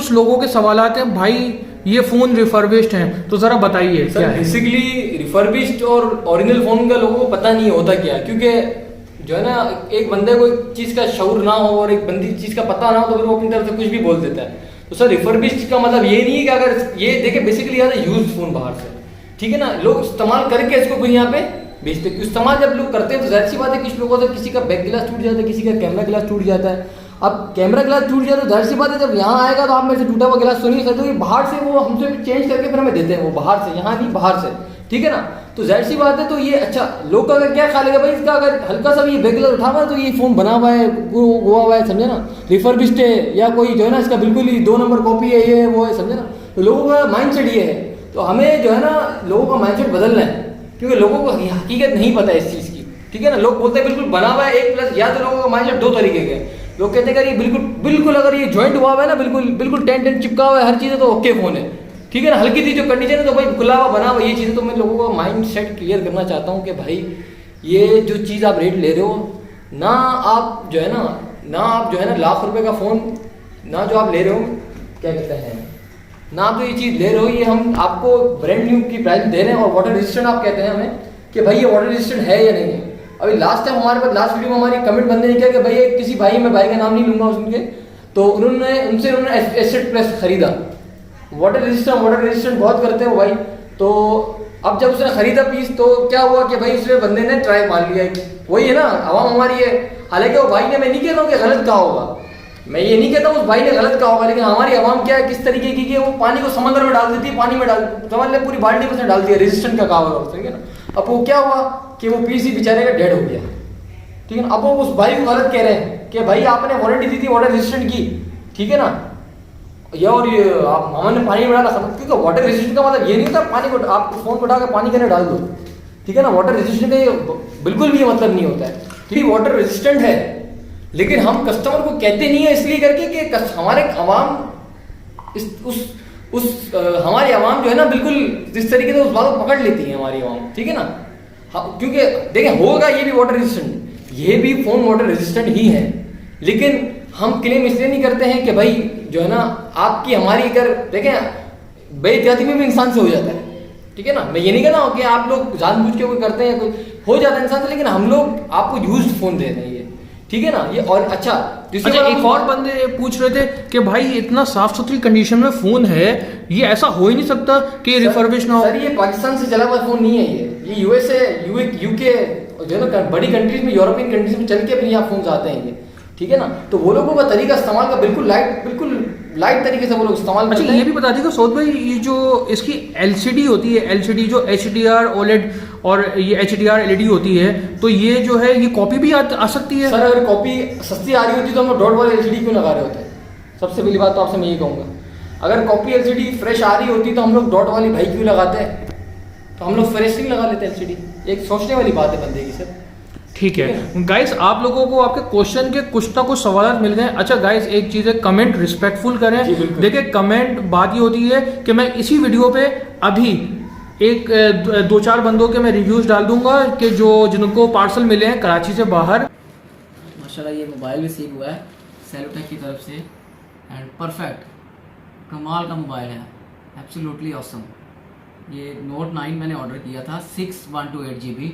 कुछ लोगों के सवालात हैं, भाई ये फोन रिफर्बिश्ड हैं, तो जरा बताइए क्या है। बेसिकली रिफर्बिश्ड और ओरिजिनल फोन का लोगों को पता नहीं होता क्या, क्योंकि जो है ना एक बंदे को एक चीज का शऊर ना हो और एक बंदी चीज का पता ना हो तो फिर वो अपनी तरफ से कुछ भी बोल देता है। तो सर रिफर्बिश्ड का मतलब ये नहीं है कि अगर ये देखे बेसिकली आता है यूज्ड फोन बाहर से, ठीक है ना, लोग इस्तेमाल करके इसको फिर यहाँ पे बेचते हैं। इस्तेमाल जब लोग करते हैं तो जाहिर सी बात है कुछ लोगों से किसी का बैक गिलास टूट जाता है, किसी का कैमरा गिलास टूट जाता है। अब कैमरा ग्लास टूट जाए तो जाहिर सी बात है जब यहाँ आएगा तो आप मेरे से टूटा हुआ गिलास तो नहीं सकते, क्योंकि बाहर से वो हमसे चेंज करके फिर हमें देते हैं, वो बाहर से, यहाँ नहीं बाहर से, ठीक है ना। तो जाहिर सी बात है तो ये अच्छा लोग का अगर क्या ख्याल है भाई इसका अगर हल्का सा भी ये बैक गिलास उठा हुआ है तो ये फोन बना हुआ है, गोवा हुआ है, समझे ना, रिफर्बिश्ड है, या कोई जो है ना इसका बिल्कुल ही 2 नंबर कॉपी है, ये वो है, समझे ना। तो लोगों का माइंड सेट ये है, तो हमें जो है ना लोगों का माइंड सेट बदलना है, क्योंकि लोगों को हकीकत नहीं पता है इस चीज़ की, ठीक है ना। लोग बोलते हैं बिल्कुल बना हुआ है 1+, या तो लोगों का माइंड सेट 2 तरीके के, लोग कहते हैं अगर ये बिल्कुल अगर ये ज्वाइंट हुआ हुआ है ना, बिल्कुल 10 चिपका हुआ है हर चीज़ है तो ओके फोन है, ठीक है ना। हल्की सी जो कंडीशन है तो भाई खुला हुआ बना हुआ ये चीज़ है। तो मैं लोगों का माइंड सेट क्लियर करना चाहता हूँ कि भाई ये जो चीज़ आप रेट ले रहे हो ना, आप जो है ना लाख रुपए का फ़ोन ना जो आप ले रहे हो, क्या कहते हैं ना, आप जो ये चीज़ ले रहे हो ये हम आपको ब्रांड न्यू की प्राइस दे रहे हैं, और वाटर रेजिस्टेंट आप कहते हैं हमें कि भाई ये वाटर रेजिस्टेंट है या नहीं है। अभी लास्ट टाइम हमारे पास लास्ट वीडियो में हमारी कमेंट बंदे ने किया कि भाई किसी भाई, मैं भाई का नाम नहीं लूंगा उनके, तो उन्होंने एसेट प्लस खरीदा, वाटर रेजिस्टेंट बहुत करते हैं वो भाई। तो अब जब उसने खरीदा पीस तो क्या हुआ कि भाई उसने बंदे ने ट्राई मार लिया, वही है ना आवाम हमारी है। हालांकि वो भाई ने, मैं नहीं कह रहा हूँ कि गलत कहा होगा, मैं ये नहीं कहता उस भाई ने गलत कहा होगा, लेकिन हमारी आवाम क्या है किस तरीके की, वो पानी को समंदर में डाल देती है, पानी में डाल समझ ले पूरी बाल्टी में उसने डाल दिया, रेजिस्टेंट का कहा होगा, ठीक है ना। अब वो क्या हुआ कि वो पीस ही बेचारे का डेड हो गया, ठीक है ना। अब वो उस भाई को गलत कह रहे हैं कि भाई आपने वारंटी दी थी वाटर रेजिस्टेंट की, ठीक है ना, या और ये आप हमने पानी में डाला, क्योंकि वाटर रेजिस्टेंट का मतलब ये नहीं होता पानी को आप फोन को उठाकर पानी के अंदर डाल दो, ठीक है ना। वाटर रेजिस्टेंट का ये बिल्कुल भी ये मतलब नहीं होता है, ठीक, वाटर रेजिस्टेंट है, लेकिन हम कस्टमर को कहते नहीं है इसलिए करके कि हमारे आवाम हमारी आवाम जो है ना बिल्कुल जिस तरीके से उस बात को पकड़ लेती है हमारी आवाम, ठीक है ना। क्योंकि देखें होगा ये भी वाटर रेजिस्टेंट, ये भी फोन वाटर रेजिस्टेंट ही है, लेकिन हम क्लेम इसलिए नहीं करते हैं कि भाई जो है ना आपकी हमारी, अगर देखें बेइज्जती में भी इंसान से हो जाता है, ठीक है ना। मैं ये नहीं कहता हूँ कि आप लोग जानबूझ के कोई करते हैं, कोई हो जाता है इंसान से, लेकिन हम लोग आपको यूज्ड फोन दे रहे हैं ये, ठीक है ना। ये और अच्छा एक और बंदे पूछ रहे थे कि भाई इतना साफ सुथरी कंडीशन में फोन है, ये ऐसा हो ही नहीं सकता कि रिफर्बिश ना हो। सर ये पाकिस्तान से चला हुआ फोन नहीं है, ये यूएसए यूके जो है ना बड़ी कंट्रीज में, यूरोपियन कंट्रीज में चल के फिर यहाँ फोन आते हैं ये, ठीक है ना। तो वो लोगों का तरीका इस्तेमाल का बिल्कुल लाइट तरीके से वो लोग इस्तेमाल करते हैं। अच्छा ये भी बता दीजिएगा सौद भाई, ये जो इसकी LCD होती है, LCD जो HDR OLED और ये HDR LED होती है, तो ये जो है ये कॉपी भी आ सकती है? सर अगर कॉपी सस्ती आ रही होती तो हम लोग डॉट वाले LCD क्यों लगा रहे होते हैं? सबसे पहली बात तो आपसे मैं ये कहूँगा, अगर कॉपी LCD फ्रेश आ रही होती तो हम लोग डॉट वाली भाई क्यों लगाते हैं, तो हम लोग फ्रेश नहीं लगा लेते LCD। एक सोचने वाली बात है बंदे की सर। ठीक है गाइस, आप लोगों को आपके क्वेश्चन के कुछ ना कुछ सवाल मिल गए। अच्छा गाइस एक चीज़ है, कमेंट रिस्पेक्टफुल करें। देखिए कमेंट बात ये होती है कि मैं इसी वीडियो पे अभी 2-4 बंदों के मैं रिव्यूज डाल दूंगा कि जिनको पार्सल मिले हैं कराची से बाहर। माशाल्लाह ये मोबाइल भी सील हुआ है सेलोटेक की तरफ से, एंड परफेक्ट कमाल का मोबाइल है, एब्सोल्युटली ऑसम। ये Note 9 मैंने ऑर्डर किया था 6128 GB,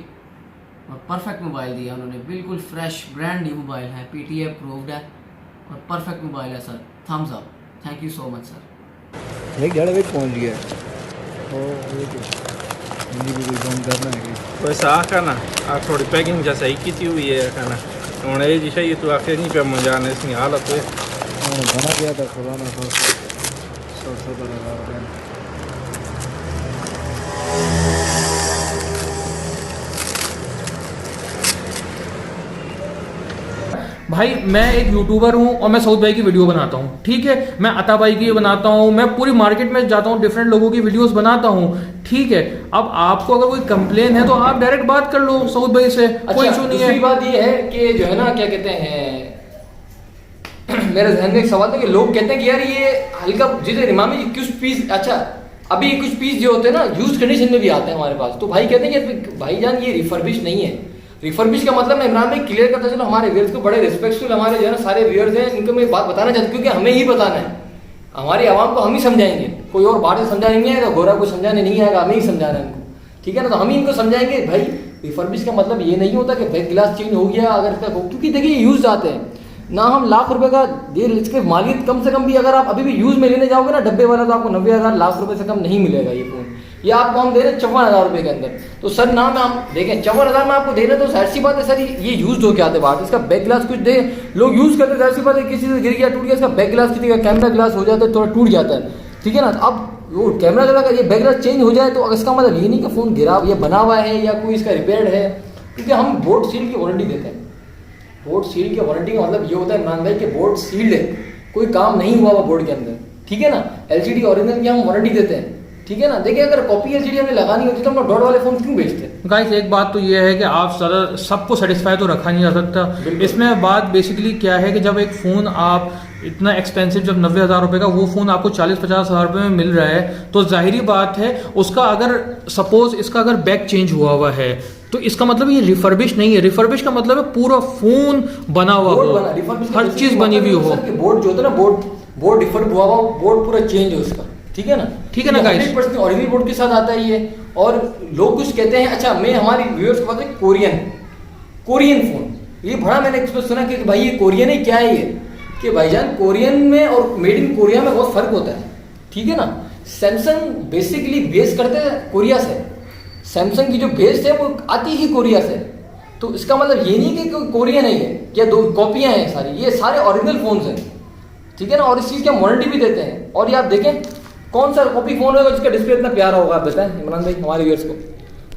और परफेक्ट मोबाइल दिया उन्होंने, बिल्कुल फ्रेश ब्रांड न्यू मोबाइल है, PTA अप्रूव्ड है और परफेक्ट मोबाइल है sir. Thumbs up, thank you so much sir. एक जगह पे पहुंच गया और हिंदी भी कोई काम करना है वैसा आखाना आ थोड़ी पैकिंग जैसा ही की हुई है खाना हूँ ये जी सही तो आखिर नहीं पे मुझे इसकी हालत है बना गया था खुलाना था 100 लगा। भाई मैं एक यूट्यूबर हूँ और मैं सऊद भाई की वीडियो बनाता हूँ, ठीक है, मैं अता भाई की बनाता हूँ, मैं पूरी मार्केट में जाता हूँ, डिफरेंट लोगों की वीडियोस बनाता हूँ, ठीक है। अब आपको अगर कोई कंप्लेन है तो आप डायरेक्ट बात कर लो सऊद भाई से, कोई इशू नहीं है। दूसरी बात ये है कि जो है ना क्या कहते हैं मेरे जहन में एक सवाल था कि लोग कहते हैं कि यार ये हल्का जैसे इमामी कुछ पीस, अच्छा अभी कुछ पीस जो होते हैं ना यूज कंडीशन में भी आते हैं हमारे पास, तो भाई कहते हैं कि भाईजान ये रिफर्बिश नहीं है। रिफर्बिश का मतलब मैं इमरान भाई क्लियर करता चलो, हमारे व्यूअर्स को बड़े रिस्पेक्टफुल हमारे जो है ना सारे व्यूअर्स हैं, इनको मैं बात बताना चाहता हूँ क्योंकि हमें ही बताना है, हमारी आवाम को हम ही समझाएंगे, कोई और बाहर से समझाने नहीं आएगा, गोरा को समझाने नहीं आएगा, हमें ही समझाना है इनको, ठीक है ना। तो हम ही इनको समझाएंगे भाई रिफर्बिश का मतलब ये नहीं होता कि बैक ग्लास चेंज हो गया अगर इसका, क्योंकि देखिए यूज आते हैं ना, हम लाख रुपए का दे, इसके मालिक कम से कम भी अगर आप अभी भी यूज में लेने जाओगे ना डब्बे वाला, तो आपको 90,000 लाख रुपए से कम नहीं मिलेगा ये फोन। ये आपको हम दे रहे हैं 54,000 रुपए के अंदर। तो सर ना में हम देखें 54,000 में आपको दे रहे हैं, तो जाहिर सी बात है सर ये यूज हो के आते बाहर, इसका बैक ग्लास कुछ दे लोग यूज करते हैं, जाहिर सी बात है किसी से गिर गया टूट गया, इसका बैक ग्लास किसी का कैमरा ग्लास हो जाता है थोड़ा टूट जाता है, ठीक है ना। तो अब वो कैमरा ग्लास का ये बैक ग्लास चेंज हो जाए तो इसका मतलब ये नहीं कि फोन गिरा या बना हुआ है या कोई इसका रिपेयर्ड है, क्योंकि हम बोर्ड सील की वारंटी देते हैं। बोर्ड सील की वारंटी का मतलब ये होता है इमरान भाई कि बोर्ड सील्ड है, कोई काम नहीं हुआ बोर्ड के अंदर, ठीक है ना। एलसीडी ओरिजिनल की हम वारंटी देते हैं, ठीक है ना। देखिए अगर कॉपी एलसीडी हमने लगानी होती तो हम डॉट वाले फोन क्यों बेचते हैं। गाइस एक बात तो ये है कि आप ज़्यादा सबको सेटिस्फाई तो रखा नहीं जा सकता। इसमें बात बेसिकली क्या है कि जब एक फ़ोन आप इतना एक्सपेंसिव, जब 90,000 रुपये का वो फ़ोन आपको 40-50 हज़ार रुपये में मिल रहा है, तो जाहिरी बात है उसका अगर सपोज इसका अगर बैक चेंज हुआ है तो इसका मतलब ये रिफर्बिश नहीं है। रिफर्बिश का मतलब है पूरा फोन बना हुआ हो, हर चीज बनी हुई हो। बोर्ड जो होता है ना, बोर्ड रिफर्ब हुआ हुआ, बोर्ड पूरा चेंज हो उसका, ठीक है ना, ठीक है ना गाइस। 100% ओरिजिनल बोर्ड के साथ आता है ये। और लोग कुछ कहते हैं, अच्छा मैं हमारी व्यूअर्स को बताऊं, कोरियन फोन, ये बड़ा मैंने इसमें सुना कि भाई ये कोरियन है, क्या है ये, कि भाईजान कोरियन में और मेड इन कोरिया में बहुत फर्क होता है, ठीक है ना। सैमसंग बेसिकली बेस करते हैं कोरिया से, सैमसंग की जो बेस है वो आती ही कोरिया से, तो इसका मतलब ये नहीं कि कोरियन है ये, क्या दो कॉपियां हैं सारी, ये सारे ओरिजिनल फोन्स हैं, ठीक है ना। और इस चीज़ की हम वारंटी भी देते हैं। और ये आप देखें कौन सा कॉपी फोन होगा जिसका डिस्प्ले इतना प्यारा होगा, आप बताएं इमरान भाई हमारे व्यूअर्स को,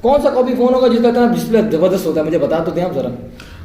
कौन सा कॉपी फोन होगा जिसका इतना डिस्प्ले जबरदस्त होता है, मुझे बता तो दें आप जरा।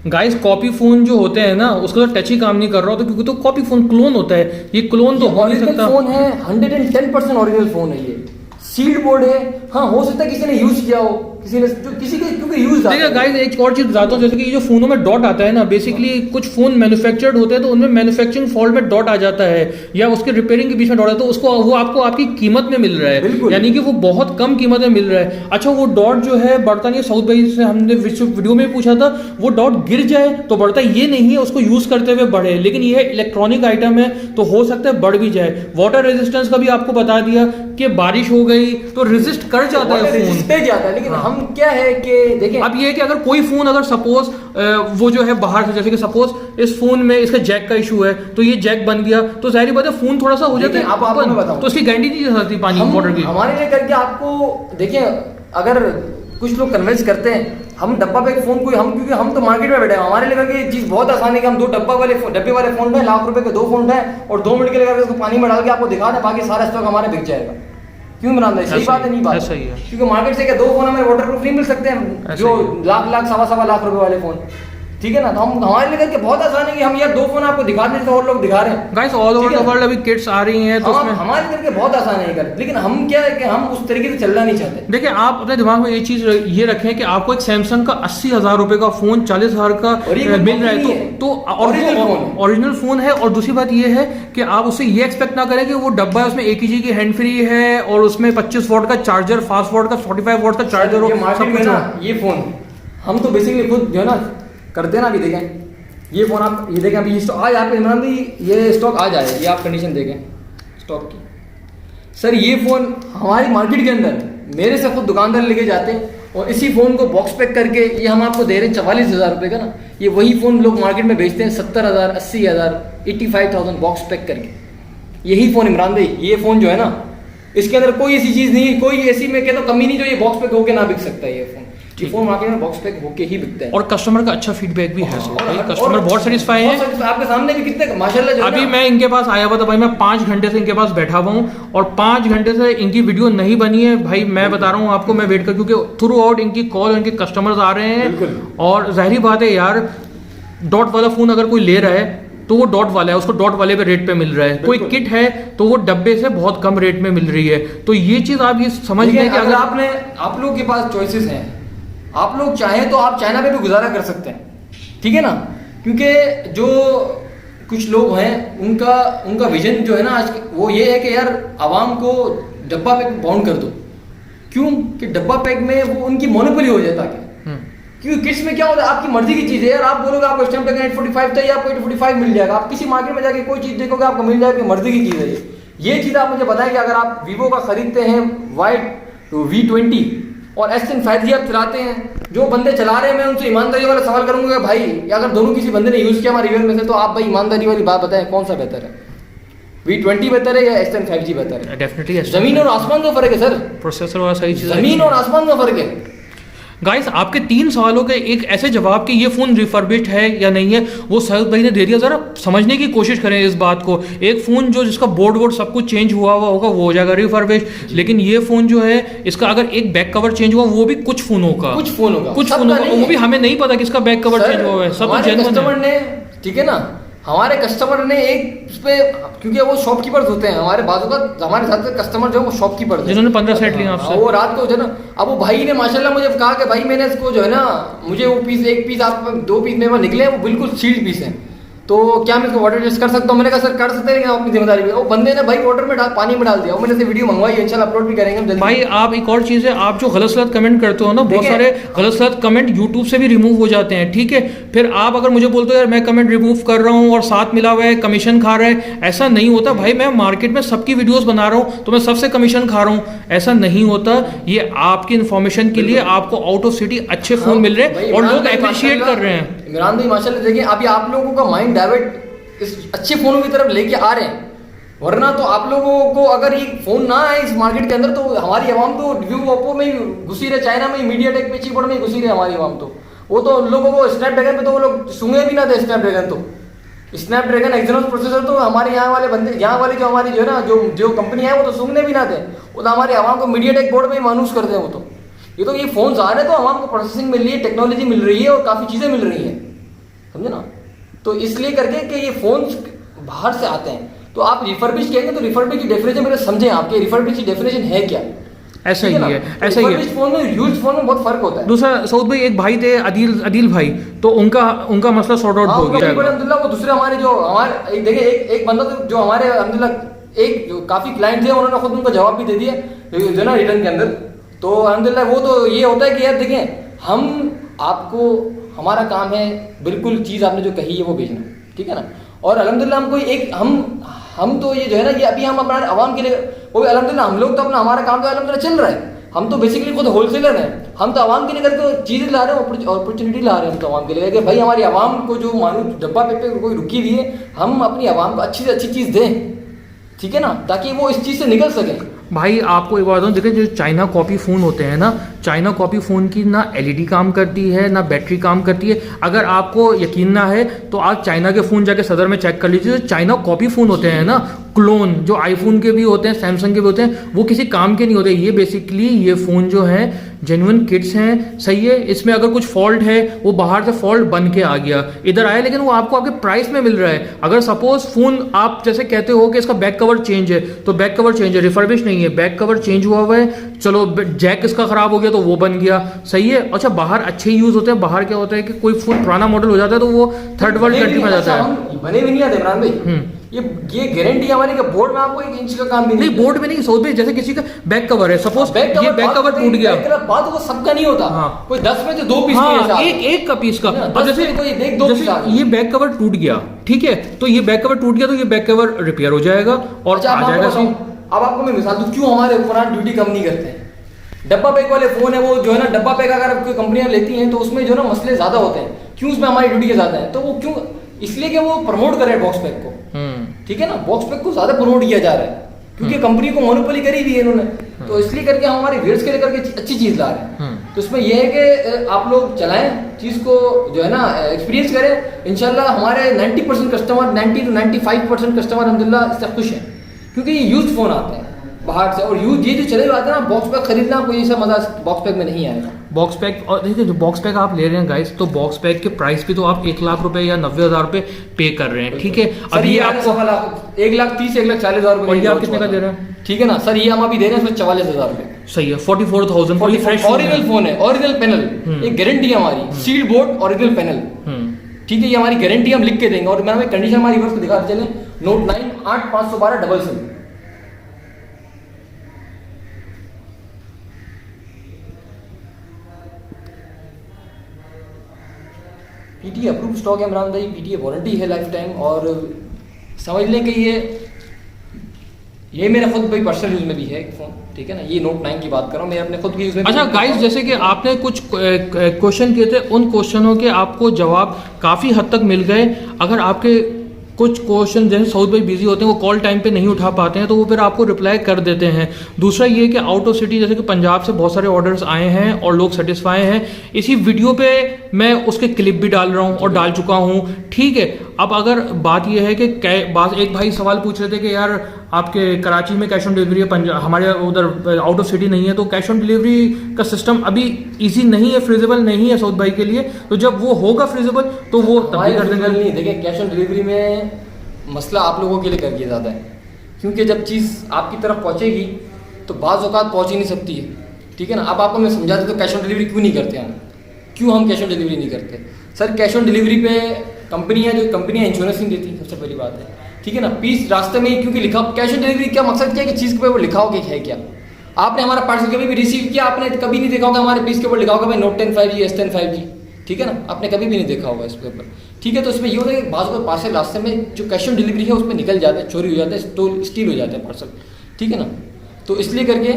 गाइस कॉपी फोन जो होते हैं ना उसका तो टच ही काम नहीं कर रहा हो, तो क्योंकि तो कॉपी फोन क्लोन होता है, ये क्लोन तो हो नहीं सकता। फोन है 110% ओरिजिनल फोन है, ये सील्ड बोर्ड है। हाँ हो सकता है किसी ने यूज किया हो, किसी ने जो किसी के क्योंकि यूज देखिए गाइस एक और चीज बताता हूँ, जैसे कि ये जो फोनों में डॉट आता है ना, बेसिकली कुछ फोन मैन्युफैक्चर्ड होते हैं तो उनमें मैन्युफैक्चरिंग फॉल्ट में डॉट आ जाता है या उसके रिपेयरिंग के बीच में डॉट आता है, तो उसको वो आपको आपकी कीमत में मिल रहा है, यानी कि वो बहुत कम कीमत में मिल रहा है। अच्छा वो डॉट जो है बढ़ता नहीं है, साउथ भाई से हमने वीडियो में पूछा था, वो डॉट गिर जाए तो बढ़ता है, ये नहीं है उसको यूज करते हुए बढ़े, लेकिन ये इलेक्ट्रॉनिक आइटम है तो हो सकता है बढ़ भी जाए। वाटर रेजिस्टेंस का भी आपको बता दिया कि बारिश हो गई तो रेजिस्ट कर जाता है फोन पे जाता है, लेकिन हम क्या है कि देखिए अब ये है कि अगर कोई फोन अगर सपोज वो जो है बाहर से, जैसे कि सपोज इस फोन में इसका जैक का इशू है तो ये जैक बन गया तो जाहिर बात है फोन थोड़ा सा हो जाता है, आपको मैं बताऊं तो उसकी गारंटी नहीं दे सकती पानी वाटर की। हमारे लिए करके आपको देखिए, अगर कुछ लोग कन्विंस करते हैं हम डब्बा पे फोन कोई हम, क्योंकि हम तो मार्केट में बैठे हैं, हमारे लिए करके ये चीज बहुत आसान है कि हम दो डब्बे वाले फोन में लाख रुपए के दो फोन है और 2 मिनट के लिए उसको पानी में डाल के आपको दिखा दें, बाकी सारा स्टॉक हमारे बिक जाएगा। क्यों इमरान भाई सही बात है, नहीं बात सही है, क्योंकि मार्केट से क्या दो फोन हमें वाटरप्रूफ नहीं मिल सकते हैं जो लाख सवा लाख रुपए वाले फोन, ठीक है ना। तो हम हमारे लिए करके बहुत आसान है कि हम यार दो फोन आपको दिखा दें तो और लोग दिखा रहे हैं। Guys all over the world अभी किट्स आ रही हैं तो उसमें हमारे करके बहुत आसान है कर, लेकिन हम क्या है कि हम उस तरीके से चलना नहीं चाहते। देखिए आप अपने दिमाग में ये चीज ये रखें कि आपको एक सैमसंग का 80,000 रुपए का फोन 40,000 का मिल रहा है तो ओरिजिनल फोन है। और दूसरी बात ये है कि आप उससे ये एक्सपेक्ट ना करें कि वो डब्बा है उसमें AKG की हैंड फ्री है और उसमें 25 वॉट का चार्जर, फास्ट वॉट का 45 वॉट का चार्जर हो, सब कुछ हो। ये फोन हम तो बेसिकली खुद जो है ना करते हैं ना, अभी देखें ये फोन आप ये देखें, अभी स्टॉक आज आप इमरान भाई ये स्टॉक आ जाए, ये आप कंडीशन देखें स्टॉक की। सर ये फोन हमारी मार्केट के अंदर मेरे से खुद दुकानदार लेके जाते हैं और इसी फोन को बॉक्स पैक करके ये हम आपको दे रहे हैं 44,000 रुपये का ना, ये वही फोन लोग मार्केट में बेचते हैं 70,000, 80,000, 85,000 बॉक्स पैक करके। यही फोन इमरान भाई ये फोन जो है ना इसके अंदर कोई ऐसी चीज नहीं, कोई ऐसी मैं कहता हूँ कमी नहीं जो ये बॉक्स पैक होके ना बिक सकता है। ये फोन फोन मार्केट में बॉक्स पैक होके ही बिकता है और कस्टमर का अच्छा फीडबैक भी है, कस्टमर बहुत सेटिस्फाई है। आपके सामने भी कितने माशाल्लाह। अभी मैं इनके पास आया हुआ था भाई, मैं 5 घंटे से इनके पास बैठा हुआ हूँ और 5 घंटे से इनकी वीडियो नहीं बनी है भाई, मैं बता रहा हूँ आपको, मैं वेट कर, क्योंकि थ्रू आउट इनकी कॉल इनके कस्टमर्स आ रहे हैं और जाहिर बात है यार डॉट वाला फोन अगर कोई ले रहा है तो वो डॉट वाला है, उसको डॉट वाले पे रेट पे मिल रहा है, कोई किट है तो वो डब्बे से बहुत कम रेट में मिल रही है। तो ये चीज आप ये समझ लें कि अगर आप लोगों के पास चॉइसेस हैं, आप लोग चाहें तो आप चाइना पे भी गुजारा कर सकते हैं, ठीक है ना, क्योंकि जो कुछ लोग हैं उनका विजन जो है ना आज वो ये है कि यार आवाम को डब्बा पैक बाउंड कर दो। क्यों कि डब्बा पैक में वो उनकी मोनोपोली हो जाए, ताकि क्योंकि किट्स में क्या होता है आपकी मर्जी की चीज है यार, आप बोलोगे आपको स्टैम्प पैक 845 चाहिए आपको 845 मिल जाएगा, आप किसी मार्केट में जाके कोई चीज देखोगे आपको मिल जाएगी, मर्जी की चीज है ये। ये चीज़ आप मुझे बताएं कि अगर आप वीवो का खरीदते हैं Y20 और S10 5G आप चलाते हैं, जो बंदे चला रहे हैं मैं उनसे ईमानदारी वाला सवाल करूंगा भाई, अगर दोनों किसी बंदे ने यूज़ किया हमारे रिव्यू में से, तो आप भाई ईमानदारी वाली बात बताएं कौन सा बेहतर है, V20 बेहतर है या S10 5G बेहतर है? डेफिनेटली जमीन और आसमान का फर्क है सर, प्रोसेसर वाला सही चीज़ जमीन और आसमान का फर्क है। गाइस आपके 3 सवालों के एक ऐसे जवाब कि ये फ़ोन रिफर्बिश्ड है या नहीं है वो सैयद भाई ने दे दिया। ज़रा समझने की कोशिश करें इस बात को। एक फ़ोन जो जिसका बोर्ड सब कुछ चेंज हुआ होगा वो हो जाएगा रिफर्बिश्ड, लेकिन ये फ़ोन जो है इसका अगर एक बैक कवर चेंज हुआ वो भी कुछ फ़ोनों का वो भी हमें नहीं पता किसका बैक कवर चेंज हुआ है, सब कस्टमर ने, ठीक है ना, हमारे कस्टमर ने एक उस पे, क्योंकि वो शॉपकीपर्स होते हैं हमारे बाजू का, हमारे साथ कस्टमर जो है वो शॉपकीपर जिन्होंने 15 सेट लिया आपसे, वो रात को जो है ना, अब वो भाई ने माशाल्लाह मुझे कहा कि भाई मैंने इसको जो है ना, मुझे वो पीस, एक पीस आप 2 पीस मेरे निकले वो बिल्कुल सील्ड पीस है, तो क्या मैं इसको वाटर टेस्ट कर सकता हूँ? मैंने कहा सर कर सकते हैं, लेकिन अपनी जिम्मेदारी भी। वो बंदे ने भाई वाटर में पानी में डाल दिया, वो मैंने से वीडियो मंगवाई है, इंशाल्लाह अपलोड भी करेंगे हम जल्दी। भाई आप एक और चीज़ है, आप जो गलत सलत कमेंट करते हो ना, बहुत सारे गलत सलत कमेंट यूट्यूब से भी रिमूव हो जाते हैं, ठीक है? फिर आप अगर मुझे बोलते हो यार मैं कमेंट रिमूव कर रहा हूँ और साथ मिला हुआ है कमीशन खा रहा है, ऐसा नहीं होता भाई। मैं मार्केट में सबकी वीडियोस बना रहा हूँ तो मैं सबसे कमीशन खा रहा हूँ, ऐसा नहीं होता। ये आपकी इन्फॉर्मेशन के लिए आपको आउट ऑफ सिटी अच्छे फोन मिल रहे हैं और लोग अप्रिशिएट कर रहे हैं। इमरान भाई माशाल्लाह देखिए, अभी आप लोगों का माइंड डाइवर्ट इस अच्छे फोनों की तरफ लेके आ रहे हैं, वरना तो आप लोगों को अगर ये फोन ना आए इस मार्केट के अंदर तो हमारी आवाम तो वीवो ओप्पो में ही घुसी रहे, चाइना में मीडियाटेक पे चीपड़ में ही घुसी रहे हमारी आवाम। तो वो तो लोगों को स्नैपड्रैगन पे तो वो लोग सुने भी ना थे, स्नैपड्रैगन एक्सिनोस प्रोसेसर तो हमारे यहाँ वाले बंदे, यहाँ वाले जो हमारी जो है ना जो कंपनी है वो तो सुनने भी ना थे, वो तो हमारे आवाम को मीडियाटेक बोर्ड में ही मानूस करते हैं। वो तो ये फोन आ रहे हैं तो आवाम को प्रोसेसिंग मिल रही है, टेक्नोलॉजी मिल रही है और काफ़ी चीज़ें मिल रही हैं, समझे ना? तो इसलिए करके कि ये फोन बाहर से आते हैं, तो आप रिफर्बिश कहेंगे तो रिफर्बिश की डेफिनेशन मेरे समझें, आपके रिफर्बिश की डेफिनेशन है क्या? ऐसा ही है, ऐसा ही है। फोन में यूज फोन में बहुत फर्क होता है। दूसरा सऊद भाई एक भाई थे अदील भाई, तो उनका मसला सॉर्ट आउट हो गया अल्हम्दुलिल्लाह। वो दूसरे हमारे जो हमारे देखिए एक बंदा तो जो हमारे अल्हम्दुलिल्लाह एक जो काफी क्लाइंट थे उन्होंने खुद उनका जवाब भी दे दिया जो ना रिटर्न के अंदर। तो अल्हम्दुलिल्लाह वो तो ये होता है कि यार देखें, हम आपको, हमारा काम है बिल्कुल चीज़ आपने जो कही है वो भेजना, ठीक है ना? और अल्हम्दुलिल्लाह हमको एक हम तो ये जो है ना, ये अभी हम अपना आवाम के लिए, वो भी अल्हम्दुलिल्लाह हम लोग तो अपना हमारा काम तो अल्हम्दुलिल्लाह चल रहा है। हम तो बेसिकली खुद होलसेलर हैं, हम तो आवाम के लिए करके चीज़ें ला रहे हैं, अपॉर्चुनिटी ला रहे हैं हम तो आवाम के लिए कि भाई हमारी आवाम को जो मानो डब्बा पे कोई रुकी हुई है, हम अपनी आवाम को अच्छी से अच्छी चीज़ दें, ठीक है ना, ताकि वो इस चीज़ से निकल सकें। भाई आपको एक बात बताऊं, देखिए जो चाइना कॉपी फ़ोन होते हैं ना, चाइना कॉपी फ़ोन की ना एलईडी काम करती है ना बैटरी काम करती है। अगर आपको यकीन ना है तो आप चाइना के फ़ोन जाके सदर में चेक कर लीजिए। जो चाइना कॉपी फ़ोन होते हैं ना, क्लोन जो आईफोन के भी होते हैं, सैमसंग के भी होते हैं, वो किसी काम के नहीं होते। ये बेसिकली ये फ़ोन जो है जेन्युइन किट्स हैं, सही है। इसमें अगर कुछ फॉल्ट है वो बाहर से फॉल्ट बन के आ गया, इधर आया, लेकिन वो आपको आपके प्राइस में मिल रहा है। अगर सपोज फ़ोन आप जैसे कहते हो कि इसका बैक कवर चेंज है, तो बैक कवर चेंज है, रिफर्बिश नहीं है, बैक कवर चेंज हुआ हुआ है, चलो जैक इसका ख़राब हो गया तो वो बन गया, सही है। अच्छा बाहर अच्छे यूज़ होते हैं, बाहर क्या होता है कि कोई फ़ोन पुराना मॉडल हो जाता है तो वो थर्ड वर्ल्ड कंट्री में जाता है, बने भी नहीं आते इमरान भाई। ये गारंटी हमारी कि बोर्ड में आपको 1 इंच का काम भी नहीं, बोर्ड में नहीं, सऊद भाई जैसे किसी का बैक कवर है, सपोज ये बैक कवर टूट गया, बात वो सबका नहीं होता। हाँ। कोई 10 में से 2 पीस एक का पीस का, और जैसे ये बैक कवर टूट गया, ठीक है, तो ये बैक कवर टूट गया तो ये बैक कवर रिपेयर हो जाएगा और आ जाएगा। अब आपको मैं मिसाल दूं, क्यों हमारे हुक्मरान ड्यूटी कम नहीं करते हैं? डब्बा पैक वाले फोन है, वो जो है ना डब्बा पैक अगर कोई कंपनियां लेती हैं तो उसमें जो ना मसले ज्यादा होते हैं। क्यों उसमें हमारी ड्यूटी के ज्यादा है? तो वो क्यों? इसलिए कि वो प्रमोट कर रहे हैं बॉक्स पैक को, ठीक है ना, बॉक्स पैक को ज्यादा प्रमोट किया जा रहा है क्योंकि कंपनी को मोनोपोली करी हुई है इन्होंने। तो इसलिए करके हम हमारे व्यूअर्स के लिए करके अच्छी चीज ला रहे हैं। तो इसमें यह है कि आप लोग चलाएं चीज को, जो है ना एक्सपीरियंस करें। इंशाल्लाह हमारे 90% कस्टमर, 90 to 95% कस्टमर अल्हम्दुलिल्लाह इससे खुश हैं, क्योंकि ये यूज्ड फोन आते हैं बाहर से, और यूज ये जो चले हुए आते हैं ना, बॉक्स पैक खरीदना कोई ऐसा मजा बॉक्स पैक में नहीं आएगा। बॉक्स पैक, और देखिए जो बॉक्स पैक आप ले रहे हैं गाइस, तो बॉक्स पैक के प्राइस पे तो आप 1 लाख रुपए या 90,000 रुपए पे कर रहे हैं, ठीक है। अब ये आपको 1,30,000 1,40,000 रुपए, और ये आप कितने का दे रहे हैं? ठीक है ना सर, ये हम अभी दे रहे हैं 44,000 रुपए। सही है, 44,000 ओरिजिनल फोन है, ओरिजिनल पैनल, एक गारंटी है हमारी, सील्ड बोर्ड ओरिजिनल पैनल, ठीक है, ये हमारी गारंटी हम लिख के देंगे। और मैं कंडीशन हमारी वर्ष को दिखाते चले, Note 9 8512 double SIM, PTA approve stock है इमरान भाई, पीटीए वारंटी है लाइफ टाइम। और समझ लें कि ये मेरा खुद भाई पर्सनल यूज में भी है फोन, ठीक है ना, ये Note 9 की बात कर रहा हूँ मैं अपने खुद की यूज में। अच्छा गाइस, जैसे कि आपने कुछ क्वेश्चन किए थे, उन क्वेश्चनों के आपको जवाब काफ़ी हद तक मिल गए। अगर आपके कुछ क्वेश्चन जैसे सऊद भाई बिजी होते हैं, वो कॉल टाइम पे नहीं उठा पाते हैं, तो वो फिर आपको रिप्लाई कर देते हैं। दूसरा ये कि आउट ऑफ सिटी जैसे कि पंजाब से बहुत सारे ऑर्डर्स आए हैं और लोग सेटिस्फाई हैं। इसी वीडियो पे मैं उसके क्लिप भी डाल रहा हूँ और डाल चुका हूँ, ठीक है। अब अगर बात यह है कि एक भाई सवाल पूछ रहे थे कि यार आपके कराची में कैश ऑन डिलीवरी है, पंजाब हमारे उधर आउट ऑफ सिटी नहीं है, तो कैश ऑन डिलीवरी का सिस्टम अभी ईजी नहीं है, फ्रीजेबल नहीं है सऊद भाई के लिए। तो जब वो होगा फ्रीजेबल तो वो तब भी कर देंगे। नहीं, देखिए कैश ऑन डिलीवरी में मसला आप लोगों के लिए कर दिया ज़्यादा है, क्योंकि जब चीज़ आपकी तरफ पहुंचेगी तो बाज़ औक़ात पहुंच ही नहीं सकती है, ठीक है ना। अब आपको मैं समझाता तो कैश ऑन डिलीवरी क्यों नहीं करते हम, क्यों हम कैश ऑन डिलीवरी नहीं करते। सर कैश ऑन डिलीवरी पे कंपनियां इंश्योरेंस नहीं देती, सबसे पहली बात है, ठीक है ना। पीस रास्ते में क्योंकि लिखा कैश ऑन डिलीवरी क्या मकसद क्या है कि चीज़ के ऊपर वो लिखा हो कि है क्या। आपने हमारा पार्सल कभी भी रिसीव किया, आपने कभी नहीं देखा होगा हमारे पीस के ऊपर लिखा होगा भाई Note 10 5G S10 5G, ठीक है ना, आपने कभी भी नहीं देखा होगा इसके ऊपर, ठीक है। तो इसमें ये होता है कि बाज़ बार पार्सल रास्ते में जो कैश ऑन डिलीवरी है उसमें निकल जाता है, चोरी हो जाता है, स्टील हो जाता है पार्सल, ठीक है ना। तो इसलिए करके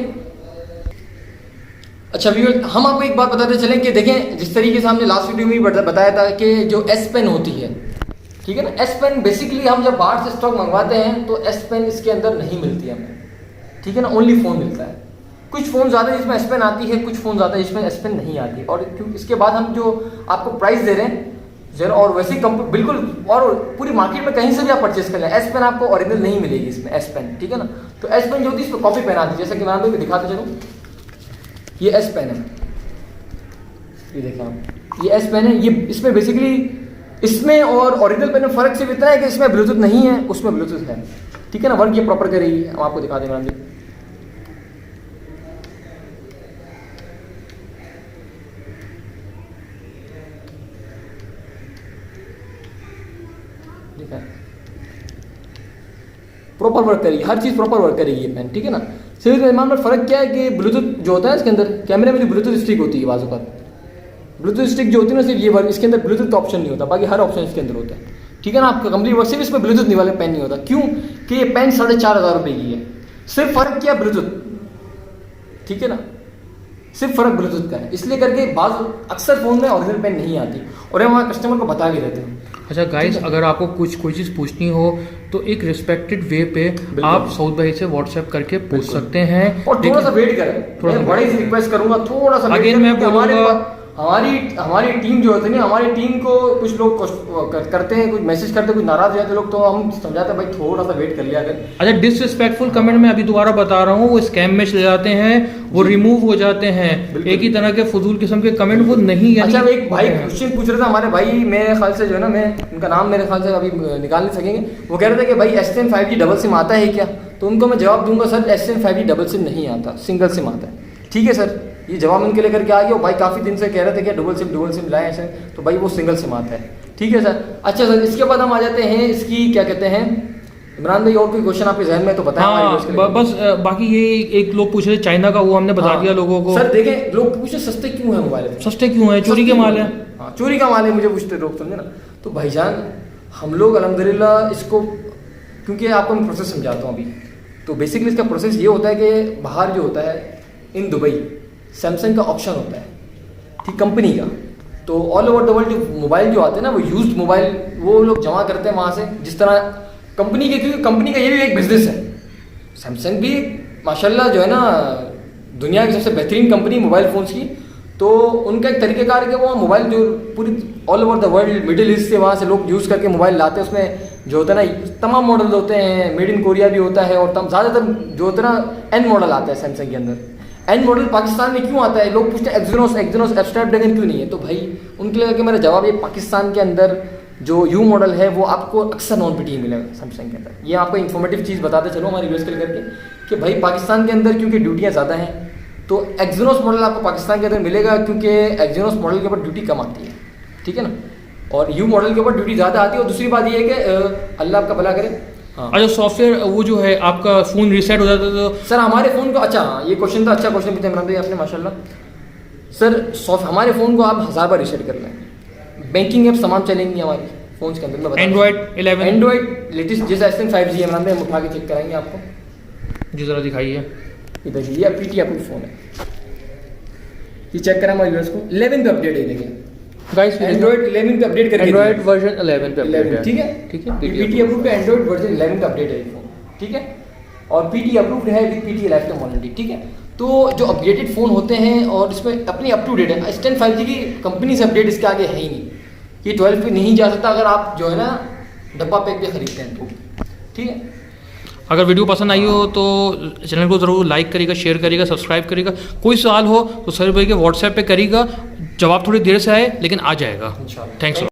अच्छा व्यूअर, हम आपको एक बात बताते चलें कि देखें जिस तरीके से हमने लास्ट वीडियो में भी बताया था कि जो S पेन होती है, ठीक है ना, S पेन बेसिकली हम जब बाहर से स्टॉक मंगवाते हैं तो S पेन इसके अंदर नहीं मिलती है हमें, ठीक है ना, ओनली फ़ोन मिलता है। कुछ फ़ोन ज़्यादा जिसमें S पेन आती है, कुछ फ़ोन ज़्यादा जिसमें S पेन नहीं आती। और क्योंकि इसके बाद हम जो आपको प्राइस दे रहे हैं जरा, और वैसे ही बिल्कुल और पूरी मार्केट में कहीं से भी आप परचेस कर लें, S पेन आपको ओरिजिनल नहीं मिलेगी इसमें S पेन, ठीक है ना। तो S पेन जो होती है इसमें कॉपी पेन आती है, जैसा कि मैं दिखाते चलूँ, ये S पेन है, ये देखें आप, ये S पेन है। ये इसमें बेसिकली इसमें और ओरिजिनल पेन में फ़र्क सिर्फ इतना है कि इसमें ब्लूटूथ नहीं है, उसमें ब्लूटूथ है, ठीक है ना। वर्क ये प्रॉपर करेगी, हम आपको दिखा दें मैम जी। प्रॉपर वर्क करेगी, हर चीज़ प्रॉपर वर्क करेगी ये पेन, ठीक है ना। सिर्फ इमाम में फ़र्क क्या है कि ब्लूटूथ जो होता है इसके अंदर, कैमरे में जो ब्लूटूथ स्टिक होती है बाज़ औक़ात, ब्लूटूथ स्टिक जो होती है ना, सिर्फ ये वर्क इसके अंदर ब्लूटूथ का ऑप्शन नहीं होता, बाकी हर ऑप्शन इसके अंदर होता है, ठीक है ना। आपका कंप्लीट वर्क सिर्फ इसमें ब्लूटूथ नहीं वाले पेन नहीं होता, क्यों कि ये पेन 4,500 रुपये की है। सिर्फ फ़र्क क्या ब्लूटूथ, ठीक है ना, सिर्फ फ़र्क ब्लूटूथ का है। इसलिए करके अक्सर फ़ोन में ओरिजिनल पेन नहीं आती और हम हमारे कस्टमर को बता भी रहते हैं। अच्छा गाइस, अगर आपको कोई चीज़ पूछनी हो तो एक रिस्पेक्टेड वे पे आप सऊद भाई से व्हाट्सएप करके पूछ सकते हैं, और थोड़ा सा वेट करें, मैं बड़ी सी रिक्वेस्ट करूंगा, थोड़ा सा अगेन मैं बोलूँगा हमारी टीम जो होती है ना, हमारी टीम को कुछ लोग करते हैं, कुछ मैसेज करते हैं, कुछ नाराज हो जाते लोग, तो हम समझाते हैं भाई थोड़ा सा वेट कर लिया अगर। अच्छा, डिसरिस्पेक्टफुल कमेंट में अभी दोबारा बता रहा हूँ, वो स्कैम में चले जाते हैं, वो रिमूव हो जाते हैं, एक ही तरह के फजूल किस्म के कमेंट वो नहीं। अच्छा, एक भाई क्वेश्चन पूछ रहे थे हमारे भाई, मेरे ख्याल से जो है ना, मैं उनका नाम मेरे ख्याल से अभी निकाल नहीं सकेंगे, वो कह रहे थे कि भाई S10 5G डबल सिम आता है क्या। तो उनको मैं जवाब दूंगा sir S10 5G double SIM नहीं आता, सिंगल सिम आता है, ठीक है सर। ये जवाब उनके लेकर के आ गया। भाई काफ़ी दिन से कह रहे थे कि डबल सिम लाए ऐसे, तो भाई वो सिंगल सिम आता है, ठीक है सर। अच्छा सर, इसके बाद हम आ जाते हैं इसकी क्या कहते हैं, इमरान भाई और कोई क्वेश्चन आपके जहन में तो बताएं। हाँ, बस बाकी ये एक लोग पूछ रहे चाइना का, वो हमने बता दिया लोगों को। सर देखें, लोग पूछे सस्ते क्यों है मोबाइल, सस्ते क्यों है, चोरी के माल है। हाँ, चोरी का माल है, मुझे पूछते लोग, समझे ना। तो भाईजान हम लोग अल्हम्दुलिल्लाह इसको, क्योंकि आपको मैं प्रोसेस समझाता हूँ अभी, तो बेसिकली इसका प्रोसेस ये होता है कि बाहर जो होता है इन दुबई सैमसंग का ऑप्शन होता है, ठीक, कंपनी का। तो ऑल ओवर द वर्ल्ड जो मोबाइल जो आते हैं ना, वो यूज्ड मोबाइल वो लोग जमा करते हैं वहाँ से, जिस तरह कंपनी के, क्योंकि कंपनी का ये भी एक बिजनेस है। सैमसंग भी माशाल्लाह जो है ना दुनिया की सबसे बेहतरीन कंपनी मोबाइल फ़ोन्स की, तो उनका एक तरीक़ेकार है कि वो मोबाइल जो पूरी all over the world middle east से वहाँ से लोग यूज़ करके मोबाइल लाते हैं। उसमें जो होता है ना तमाम मॉडल होते हैं, मेड इन कोरिया भी होता है, और ज़्यादातर जो होता है ना एन मॉडल आता है सैमसंग के अंदर। एन मॉडल पाकिस्तान में क्यों आता है, लोग पूछते हैं एक्जिनोस स्नैपड्रैगन क्यों नहीं है। तो भाई उनके लिए मेरा जवाब ये, पाकिस्तान के अंदर जो यू मॉडल है वो आपको अक्सर नॉन पीटी मिलेगा सैमसंग के अंदर। ये आपको इन्फॉर्मेटिव चीज़ बताते चलो हमारी यूएस के करके कि भाई पाकिस्तान के अंदर क्योंकि ड्यूटियाँ ज़्यादा हैं, तो एक्जिनोस मॉडल आपको पाकिस्तान के अंदर मिलेगा, क्योंकि एक्जिनोस मॉडल के ऊपर ड्यूटी कम आती है, ठीक है ना, और यू मॉडल के ऊपर ड्यूटी ज़्यादा आती है। और दूसरी बात ये है कि अल्लाह आपका भला करे। हाँ। अच्छा, सॉफ्टवेयर वो जो है आपका फ़ोन रीसेट हो जाता है तो सर हमारे फ़ोन को, अच्छा हाँ ये क्वेश्चन था, अच्छा क्वेश्चन पूछा इमरान भाई आपने माशाल्लाह। सर हमारे फ़ोन को आप 1000 बार रीसेट कर लें, बैंकिंग ऐप्स तमाम चलेंगी हमारी फ़ोन के अंदर। मैं एंड्रॉइड 11 एंड्रॉइड लेटेस्ट जैसे S10 5G इमरान भाई हम उठा के चेक कराएंगे आपको। जी ज़रा दिखाइए। ये देखिए ये पीटी अप्रूव फोन है, ये चेक करा हमारे व्यूअर्स को। 11 पे अपडेट है, देखिए गाइस एंड्रॉइड 11 पे अपडेट करके एंड्रॉइड वर्जन 11 पे अपडेट 11, है। ठीक है ठीक है, पीटी अप्रूव पे एंड्रॉइड वर्जन 11 पे अपडेट है ये फोन, ठीक है। और पीटी अप्रूव्ड है with PT life time warranty, ठीक है। तो जो अपडेटेड फ़ोन होते हैं और इसमें अपनी अप टू डेट है, S10 5G की कंपनी से अपडेट इसके आगे है ही नहीं, ये 12 पे नहीं जा सकता अगर आप जो है ना डब्बा पैक पे खरीदते हैं तो, ठीक है। अगर वीडियो पसंद आई हो तो चैनल को ज़रूर लाइक करिएगा, शेयर करिएगा, सब्सक्राइब करिएगा। कोई सवाल हो तो सर भाई के व्हाट्सएप पे करिएगा, जवाब थोड़ी देर से आए लेकिन आ जाएगा। इंशाल्लाह। थैंक्स।